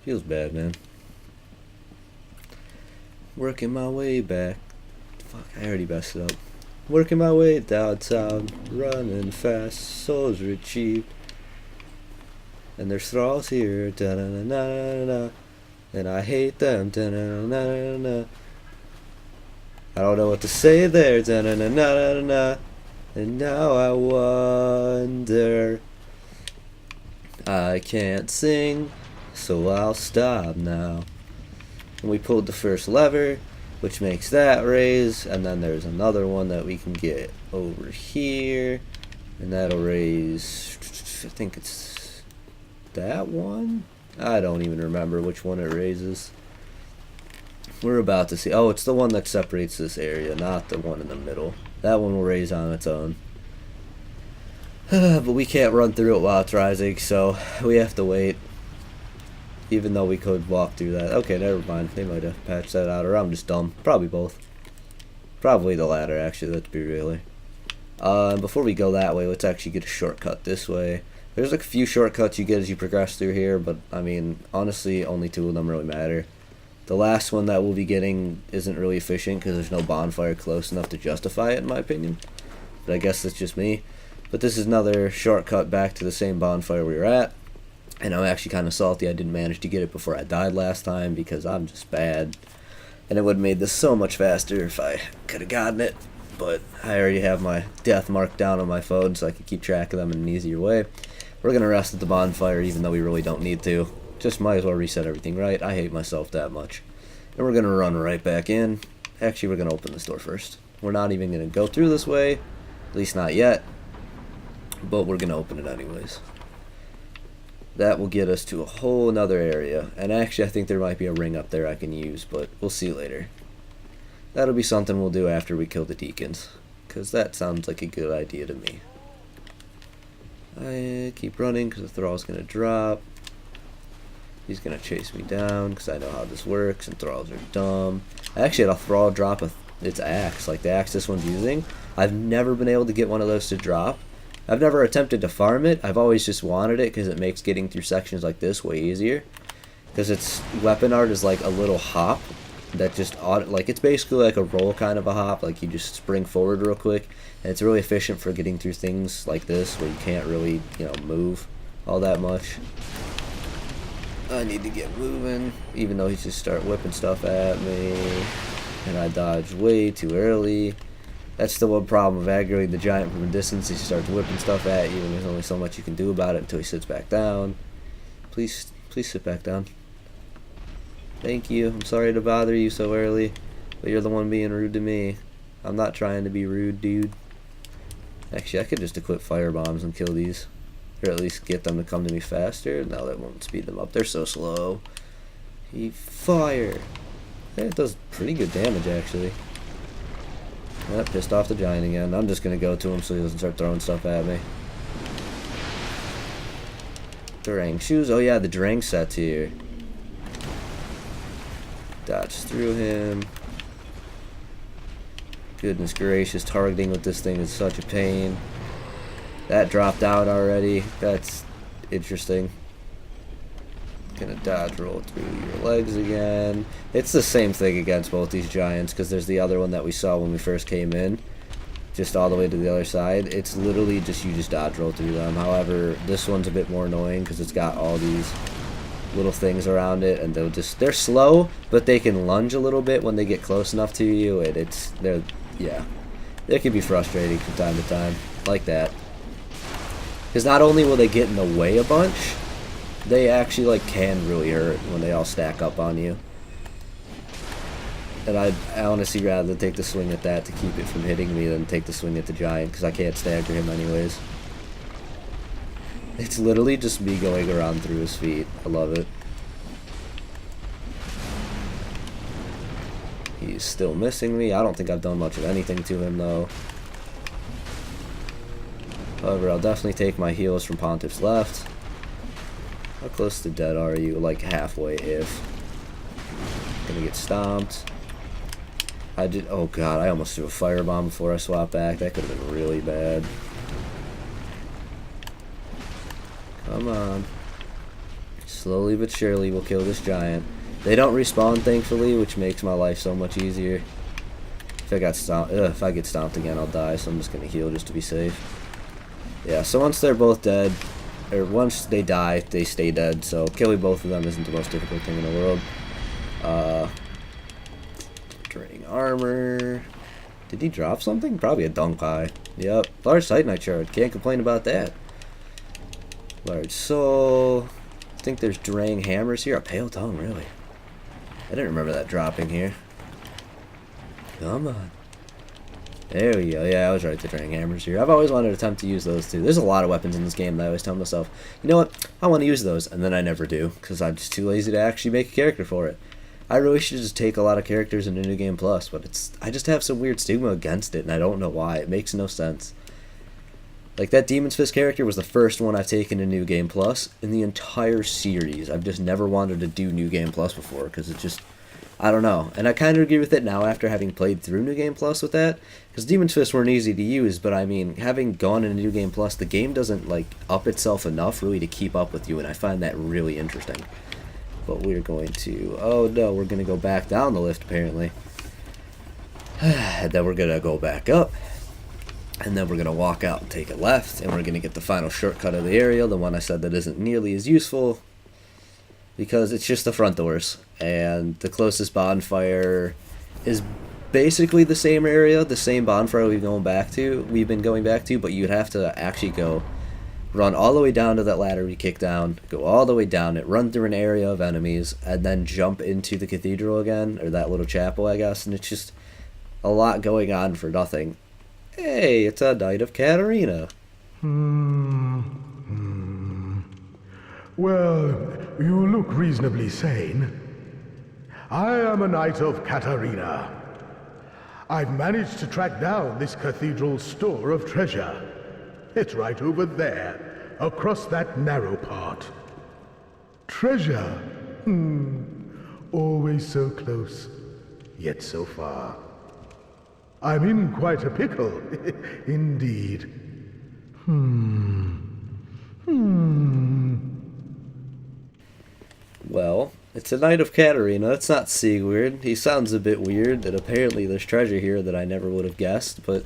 Feels bad, man. Working my way back. Fuck, I already messed it up. Working my way downtown, running fast, souls retrieved. And there's thralls here, da-na-na-na-na-na. And I hate them, da-na-na-na-na-na. I don't know what to say there, da-na-na-na-na-na. And now I wonder. I can't sing, so I'll stop now. And we pulled the first lever, which makes that raise, and then there's another one that we can get over here, and that'll raise, I think it's that one? I don't even remember which one it raises. We're about to see. Oh, it's the one that separates this area, not the one in the middle. That one will raise on its own. But we can't run through it while it's rising, so we have to wait. Even though we could walk through that. Okay, never mind. They might have patched that out, or I'm just dumb. Probably both. Probably the latter, actually, let's be really. Before we go that way, let's actually get a shortcut this way. There's like a few shortcuts you get as you progress through here, but, I mean, honestly, only two of them really matter. The last one that we'll be getting isn't really efficient because there's no bonfire close enough to justify it, in my opinion. But I guess that's just me. But this is another shortcut back to the same bonfire we were at. And I'm actually kind of salty I didn't manage to get it before I died last time because I'm just bad. And it would have made this so much faster if I could have gotten it. But I already have my death marked down on my phone so I can keep track of them in an easier way. We're going to rest at the bonfire even though we really don't need to. Just might as well reset everything, right? I hate myself that much. And we're going to run right back in. Actually, we're going to open this door first. We're not even going to go through this way. At least not yet. But we're going to open it anyways. That will get us to a whole nother area. And actually, I think there might be a ring up there I can use, but we'll see later. That'll be something we'll do after we kill the Deacons. Because that sounds like a good idea to me. I keep running because the thrall's going to drop. He's going to chase me down because I know how this works, and thralls are dumb. I actually had a thrall drop its axe, like the axe this one's using. I've never been able to get one of those to drop. I've never attempted to farm it. I've always just wanted it because it makes getting through sections like this way easier. Because its weapon art is like a little hop that just like it's basically like a roll kind of a hop. Like you just spring forward real quick, and it's really efficient for getting through things like this where you can't really, you know, move all that much. I need to get moving, even though he's just start whipping stuff at me, and I dodged way too early. That's the one problem of aggroing the giant from a distance. He starts whipping stuff at you, and there's only so much you can do about it until he sits back down. Please sit back down. Thank you. I'm sorry to bother you so early, but you're the one being rude to me. I'm not trying to be rude, dude. Actually, I could just equip fire bombs and kill these. Or at least get them to come to me faster. No, that won't speed them up. They're so slow. Fire. Yeah, it does pretty good damage, actually. That pissed off the giant again. I'm just going to go to him so he doesn't start throwing stuff at me. Durang shoes. Oh, yeah, the Durang set's here. Dodge through him. Goodness gracious, targeting with this thing is such a pain. That dropped out already. That's interesting. Gonna dodge roll through your legs again. It's the same thing against both these giants because there's the other one that we saw when we first came in. Just all the way to the other side. It's literally just you just dodge roll through them. However, this one's a bit more annoying because it's got all these little things around it, and they're slow, but they can lunge a little bit when they get close enough to you, and they can be frustrating from time to time, like that. Because not only will they get in the way a bunch, they actually like can really hurt when they all stack up on you. And I honestly rather take the swing at that to keep it from hitting me than take the swing at the giant, because I can't stagger him anyways. It's literally just me going around through his feet. I love it. He's still missing me. I don't think I've done much of anything to him, though. However, I'll definitely take my heals from Pontiff's left. How close to dead are you? Like halfway, if. Gonna get stomped. Oh god, I almost threw a firebomb before I swapped back. That could have been really bad. Come on. Slowly but surely we'll kill this giant. They don't respawn, thankfully, which makes my life so much easier. If I get stomped again, I'll die, so I'm just gonna heal just to be safe. Yeah, so once they're both dead, or once they die, they stay dead, so killing both of them isn't the most difficult thing in the world. Draining armor. Did he drop something? Probably a dunk eye. Yep. Large Titanite shard. Can't complain about that. Large soul. I think there's draining hammers here. A pale tongue, really. I didn't remember that dropping here. Come on. There we go. Yeah, I was right. The draining hammers here. I've always wanted to attempt to use those too. There's a lot of weapons in this game that I always tell myself, you know what? I want to use those, and then I never do because I'm just too lazy to actually make a character for it. I really should just take a lot of characters into New Game Plus, but I just have some weird stigma against it, and I don't know why. It makes no sense. Like, that Demon's Fist character was the first one I've taken to New Game Plus in the entire series. I've just never wanted to do New Game Plus before, because it just, I don't know. And I kind of agree with it now after having played through New Game Plus with that, because Demon's Fist weren't easy to use, but I mean, having gone into New Game Plus, the game doesn't, like, up itself enough really to keep up with you, and I find that really interesting. But we're going to, oh no, we're going to go back down the lift apparently. And then we're going to go back up. And then we're going to walk out and take a left. And we're going to get the final shortcut of the area. The one I said that isn't nearly as useful. Because it's just the front doors. And the closest bonfire is basically the same area. The same bonfire we've been going back to. But you'd have to actually go run all the way down to that ladder we kicked down, go all the way down it, run through an area of enemies, and then jump into the cathedral again, or that little chapel, I guess, and it's just a lot going on for nothing. Hey, it's a Knight of Katarina. Well, you look reasonably sane. I am a Knight of Katarina. I've managed to track down this cathedral's store of treasure. It's right over there, across that narrow part. Treasure. Always so close, yet so far. I'm in quite a pickle, indeed. Well, it's a Knight of Katarina. It's not Sigurd. He sounds a bit weird, and apparently there's treasure here that I never would have guessed, but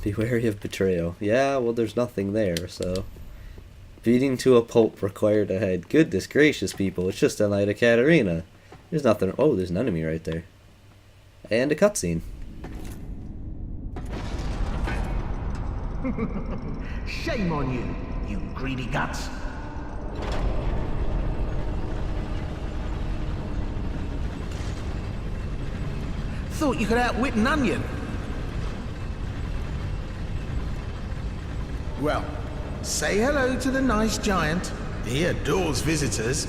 be wary of betrayal. Yeah, well, there's nothing there, so. Beating to a pope required a head. Goodness gracious, people. It's just a Knight of Katarina. There's nothing. Oh, there's an enemy right there. And a cutscene. Shame on you, you greedy guts. Thought you could outwit an onion. Well, say hello to the nice giant. He adores visitors.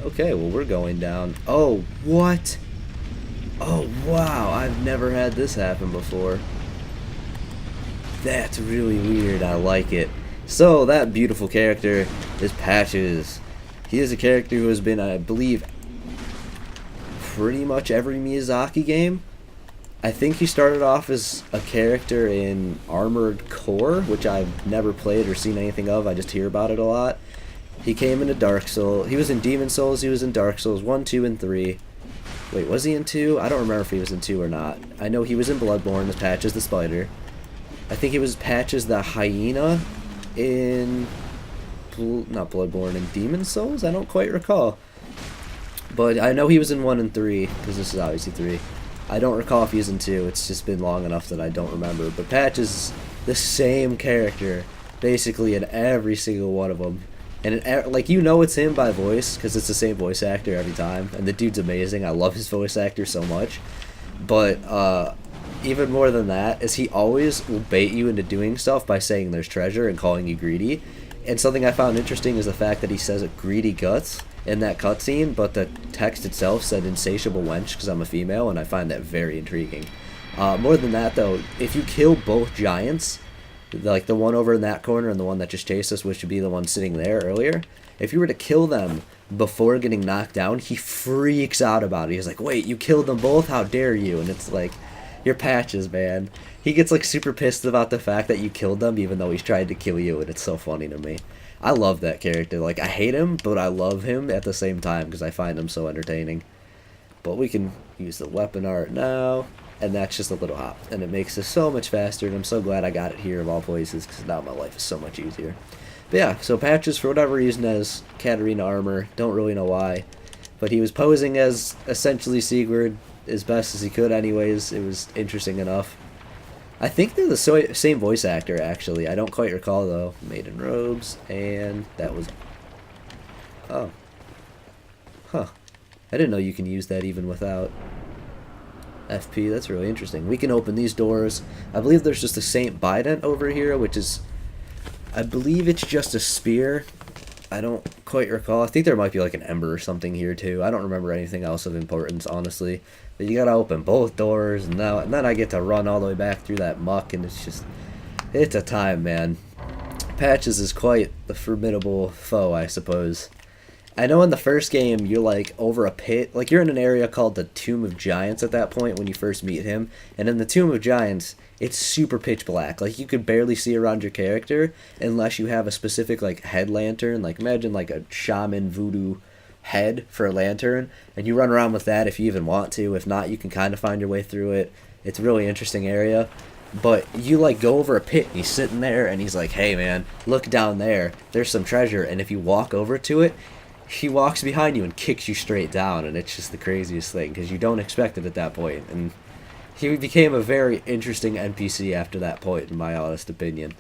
Okay, well, we're going down. Oh, what? Oh, wow. I've never had this happen before. That's really weird. I like it. So, that beautiful character is Patches. He is a character who has been, I believe, pretty much every Miyazaki game. I think he started off as a character in Armored Core, which I've never played or seen anything of. I just hear about it a lot. He came into Dark Souls. He was in Demon Souls. He was in Dark Souls 1, 2, and 3. Wait, was he in 2? I don't remember if he was in 2 or not. I know he was in Bloodborne as Patches the Spider. I think he was Patches the Hyena in... not Bloodborne, in Demon Souls? I don't quite recall. But I know he was in 1 and 3, because this is obviously 3. I don't recall if he was in 2. It's just been long enough that I don't remember. But Patches is the same character, basically, in every single one of them. And like, you know it's him by voice, because it's the same voice actor every time. And the dude's amazing. I love his voice actor so much. But even more than that is he always will bait you into doing stuff by saying there's treasure and calling you greedy. And something I found interesting is the fact that he says it greedy guts in that cutscene, but the text itself said insatiable wench because I'm a female, and I find that very intriguing. More than that, though, if you kill both giants, like the one over in that corner and the one that just chased us, which would be the one sitting there earlier, if you were to kill them before getting knocked down, he freaks out about it. He's like, wait, you killed them both? How dare you? And it's like, your patches, man. He gets like super pissed about the fact that you killed them even though he's tried to kill you, and it's so funny to me. I love that character. Like, I hate him, but I love him at the same time because I find him so entertaining. But we can use the weapon art now, and that's just a little hop, and it makes this so much faster, and I'm so glad I got it here of all places because now my life is so much easier. But yeah, so Patches, for whatever reason, has Katarina armor. Don't really know why. But he was posing as essentially Sigurd as best as he could anyways. It was interesting enough. I think they're the same voice actor, actually. I don't quite recall, though. Maiden robes, and that was... Oh. Huh. I didn't know you can use that even without FP. That's really interesting. We can open these doors. I believe there's just a Saint Bident over here, which is... I believe it's just a spear. I don't quite recall. I think there might be like an ember or something here too. I don't remember anything else of importance, honestly. But you gotta open both doors, and then I get to run all the way back through that muck, and it's a time, man. Patches is quite the formidable foe, I suppose. I know in the first game you're like over a pit, like you're in an area called the Tomb of Giants at that point when you first meet him, and in the Tomb of Giants it's super pitch black. Like you could barely see around your character unless you have a specific like head lantern. Like imagine like a shaman voodoo head for a lantern, and you run around with that if you even want to. If not, you can kind of find your way through it. It's a really interesting area. But you like go over a pit and he's sitting there and he's like, hey man, look down there, there's some treasure, and if you walk over to it, he walks behind you and kicks you straight down, and it's just the craziest thing because you don't expect it at that point. And he became a very interesting NPC after that point, in my honest opinion.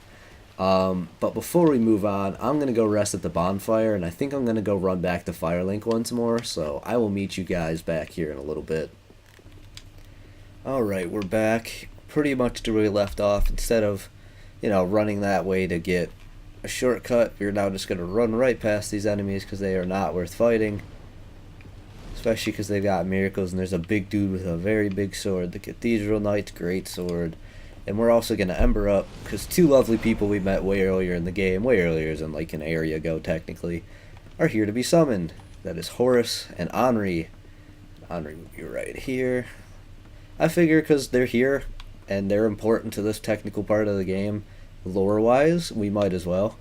But before we move on, I'm going to go rest at the bonfire, and I think I'm going to go run back to Firelink once more, so I will meet you guys back here in a little bit. Alright, we're back pretty much to where we left off. Instead of, running that way to get a shortcut, we're now just going to run right past these enemies because they are not worth fighting. Especially because they've got miracles, and there's a big dude with a very big sword. The Cathedral Knight's great sword. And we're also going to ember up, because two lovely people we met way earlier in the game, way earlier than like an area ago technically, are here to be summoned. That is Horace and Anri. Anri will be right here. I figure because they're here, and they're important to this technical part of the game, lore-wise, we might as well.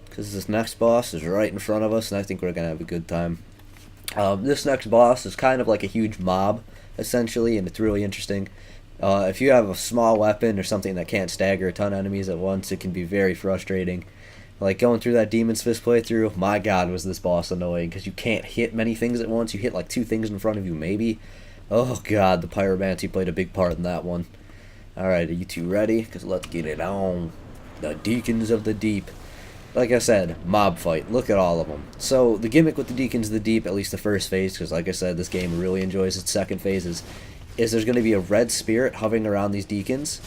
Because this next boss is right in front of us, and I think we're going to have a good time. This next boss is kind of like a huge mob, essentially, and it's really interesting. If you have a small weapon or something that can't stagger a ton of enemies at once, it can be very frustrating. Like going through that Demon's Fist playthrough, my god was this boss annoying, because you can't hit many things at once. You hit like two things in front of you, maybe. Oh god, the Pyromancy played a big part in that one. Alright, are you two ready? Because let's get it on. The Deacons of the Deep. Like I said, mob fight. Look at all of them. So, the gimmick with the Deacons of the Deep, at least the first phase, because like I said, this game really enjoys its second phases, is there's going to be a red spirit hovering around these Deacons.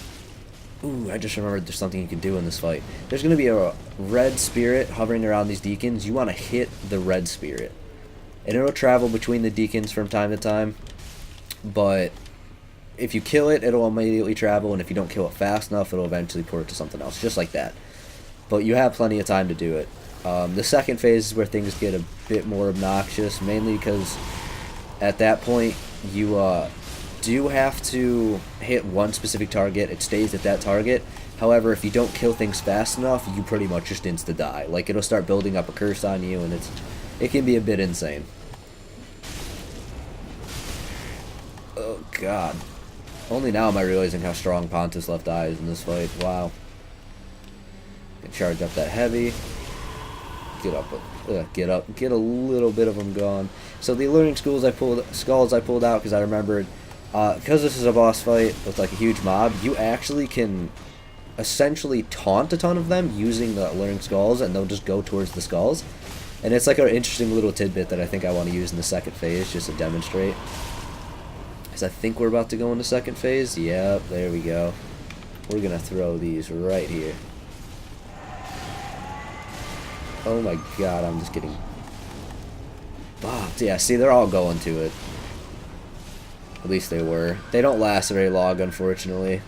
Ooh, I just remembered there's something you can do in this fight. There's going to be a red spirit hovering around these Deacons. You want to hit the red spirit. And it'll travel between the Deacons from time to time, but if you kill it, it'll immediately travel, and if you don't kill it fast enough, it'll eventually port to something else, just like that. But you have plenty of time to do it. The second phase is where things get a bit more obnoxious, mainly because at that point you do have to hit one specific target. It stays at that target. However, if you don't kill things fast enough, you pretty much just insta-die. Like, it'll start building up a curse on you, and it can be a bit insane. Oh god. Only now am I realizing how strong Pontus Left Eye is in this fight. Wow. Charge up that heavy. Get up, get a little bit of them gone. So the alluring skulls I pulled out because I remembered, because this is a boss fight with like a huge mob, you actually can essentially taunt a ton of them using the alluring skulls, and they'll just go towards the skulls. And it's like an interesting little tidbit that I think I want to use in the second phase just to demonstrate. Because I think we're about to go into second phase. Yep, there we go. We're gonna throw these right here. Oh my god, I'm just getting bopped. Yeah, see, they're all going to it. At least they were. They don't last very long, unfortunately.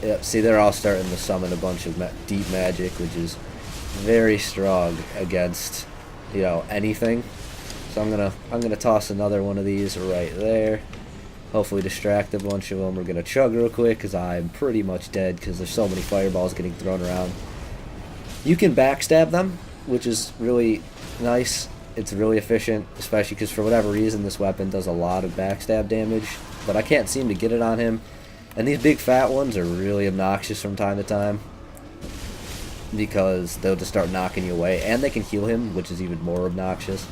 Yep, see, they're all starting to summon a bunch of deep magic, which is very strong against, you know, anything. So I'm gonna toss another one of these right there. Hopefully distract a bunch of them. We're gonna chug real quick because I'm pretty much dead because there's so many fireballs getting thrown around. You can backstab them, which is really nice. It's really efficient, especially because for whatever reason this weapon does a lot of backstab damage, but I can't seem to get it on him. And these big fat ones are really obnoxious from time to time because they'll just start knocking you away, and they can heal him, which is even more obnoxious.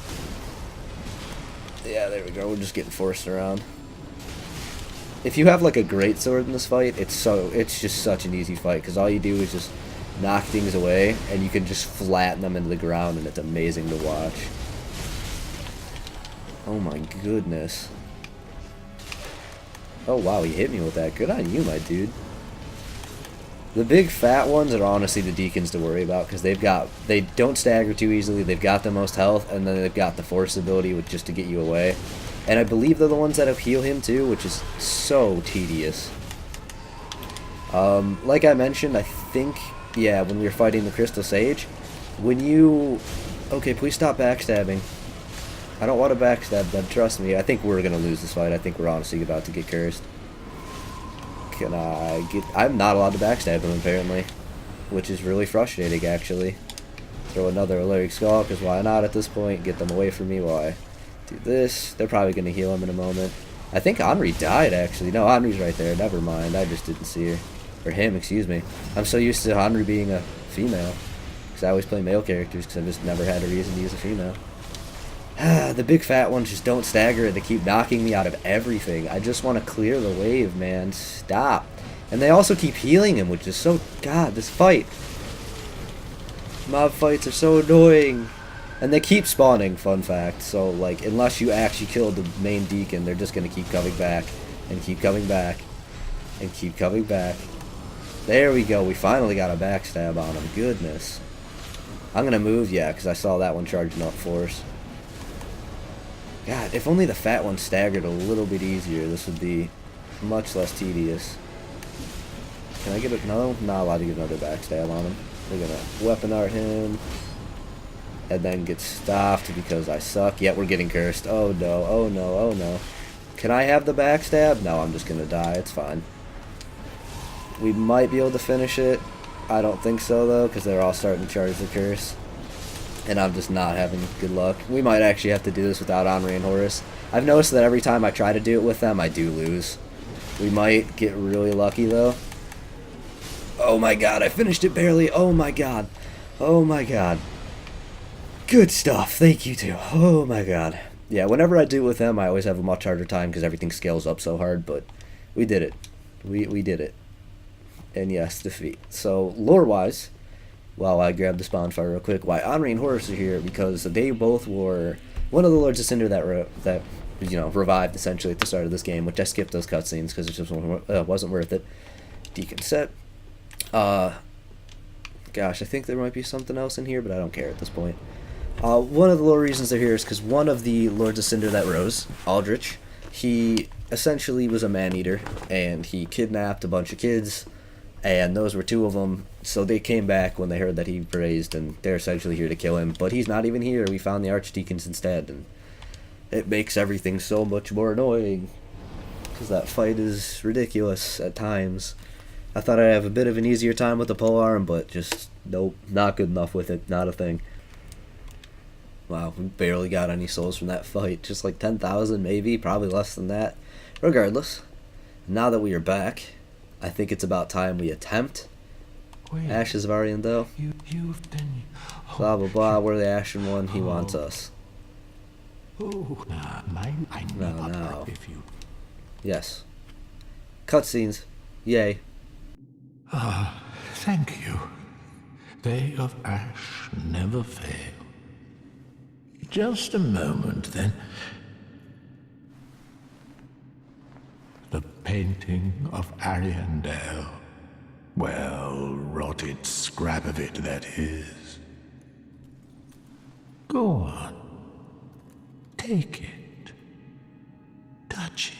Yeah, there we go. We're just getting forced around. If you have like a great sword in this fight, it's just such an easy fight because all you do is just knock things away, and you can just flatten them into the ground, and it's amazing to watch. Oh my goodness. Oh wow, he hit me with that. Good on you, my dude. The big fat ones are honestly the Deacons to worry about because they don't stagger too easily. They've got the most health, and then they've got the force ability with just to get you away. And I believe they're the ones that heal him too, which is so tedious. Like I mentioned, I think, yeah, when we were fighting the Crystal Sage, when you... Okay, please stop backstabbing. I don't want to backstab them, trust me. I think we're going to lose this fight. I think we're honestly about to get cursed. Can I get... I'm not allowed to backstab him, apparently. Which is really frustrating, actually. Throw another Alaric Skull, because why not at this point? Get them away from me while I do this. They're probably going to heal him in a moment. I think Anri died, actually. No, Anri's right there. Never mind. I just didn't see her. Or him, excuse me. I'm so used to Anri being a female. Because I always play male characters, because I've just never had a reason to use a female. The big fat ones just don't stagger it. They keep knocking me out of everything. I just want to clear the wave, man. Stop. And they also keep healing him, which is so... God, this fight. Mob fights are so annoying. And they keep spawning, fun fact. So, like, unless you actually kill the main Deacon, they're just going to keep coming back. And keep coming back. And keep coming back. There we go. We finally got a backstab on him. Goodness. I'm going to move, yeah, because I saw that one charging up force. God, if only the fat one staggered a little bit easier, this would be much less tedious. Can I get it? No, not allowed to get another backstab on him. We're gonna weapon art him, and then get stopped because I suck. Yet we're getting cursed. Oh no! Oh no! Oh no! Can I have the backstab? No, I'm just gonna die. It's fine. We might be able to finish it. I don't think so though, because they're all starting to charge the curse. And I'm just not having good luck. We might actually have to do this without Anri and Horace. I've noticed that every time I try to do it with them, I do lose. We might get really lucky, though. Oh my god, I finished it barely. Oh my god. Oh my god. Good stuff. Thank you, too. Oh my god. Yeah, whenever I do it with them, I always have a much harder time because everything scales up so hard, but we did it. We did it. And yes, defeat. So, lore-wise... Well, I grabbed this bonfire real quick. Why Anri and Horace are here because they both were one of the Lords of Cinder that revived essentially at the start of this game, which I skipped those cutscenes because it just wasn't worth it. Deacon set. Gosh, I think there might be something else in here, but I don't care at this point. One of the lore reasons they're here is because one of the Lords of Cinder that rose, Aldrich, he essentially was a man-eater, and he kidnapped a bunch of kids. And those were two of them, so they came back when they heard that he raised, and they're essentially here to kill him. But he's not even here. We found the Archdeacons instead, and it makes everything so much more annoying. Because that fight is ridiculous at times. I thought I'd have a bit of an easier time with the polearm, but just, nope, not good enough with it. Not a thing. Wow, we barely got any souls from that fight. Just like 10,000 maybe, probably less than that. Regardless, now that we are back... I think it's about time we attempt Ashes of Ariandel. Blah blah blah, we're the Ashen one, he wants us. No. Yes. Cutscenes. Yay. Thank you. They of Ash never fail. Just a moment, then. The painting of Ariandel. Well, rotted scrap of it, that is. Go on. Take it. Touch it.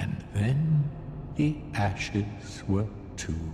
And then the ashes were too.